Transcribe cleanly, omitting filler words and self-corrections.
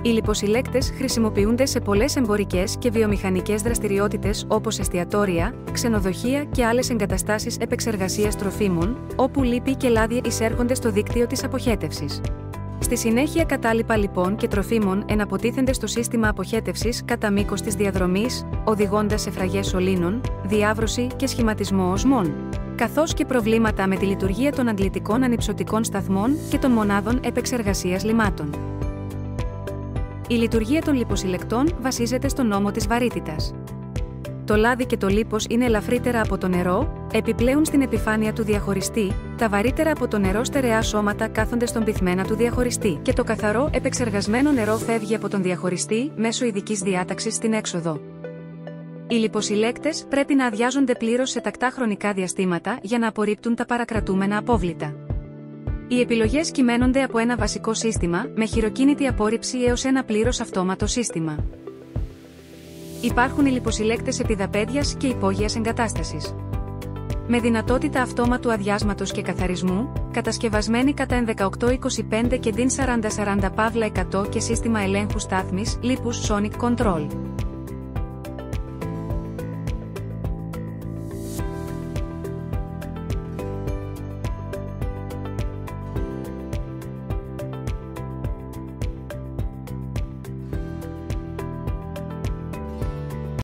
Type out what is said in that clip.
Οι λιποσυλλέκτες χρησιμοποιούνται σε πολλές εμπορικές και βιομηχανικές δραστηριότητες όπως εστιατόρια, ξενοδοχεία και άλλες εγκαταστάσεις επεξεργασίας τροφίμων, όπου λίπη και λάδι εισέρχονται στο δίκτυο της αποχέτευσης. Στη συνέχεια κατάλοιπα λιπών και τροφίμων εναποτίθενται στο σύστημα αποχέτευσης κατά μήκος της διαδρομής, οδηγώντας σε φραγές σωλήνων, διάβρωση και σχηματισμό οσμών, καθώς και προβλήματα με τη λειτουργία των αντλητικών ανυψωτικών σταθμών και των μονάδων επεξεργασίας λιμάτων. Η λειτουργία των λιποσυλλεκτών βασίζεται στον νόμο της βαρύτητας. Το λάδι και το λίπος είναι ελαφρύτερα από το νερό, επιπλέον στην επιφάνεια του διαχωριστή, τα βαρύτερα από το νερό στερεά σώματα κάθονται στον πυθμένα του διαχωριστή και το καθαρό επεξεργασμένο νερό φεύγει από τον διαχωριστή μέσω ειδικής διάταξης στην έξοδο. Οι λιποσυλλέκτες πρέπει να αδειάζονται πλήρως σε τακτά χρονικά διαστήματα για να απορρίπτουν τα παρακρατούμενα απόβλητα. Οι επιλογές κυμαίνονται από ένα βασικό σύστημα, με χειροκίνητη απόρριψη έως ένα πλήρως αυτόματο σύστημα. Υπάρχουν οι λιποσυλλέκτες επιδαπέδιας και υπόγειας εγκατάστασης. Με δυνατότητα αυτόματου αδειάσματος και καθαρισμού, κατασκευασμένοι κατά εν 1825 και DIN 4040-100 και σύστημα ελέγχου στάθμης, λίπους Sonic Control.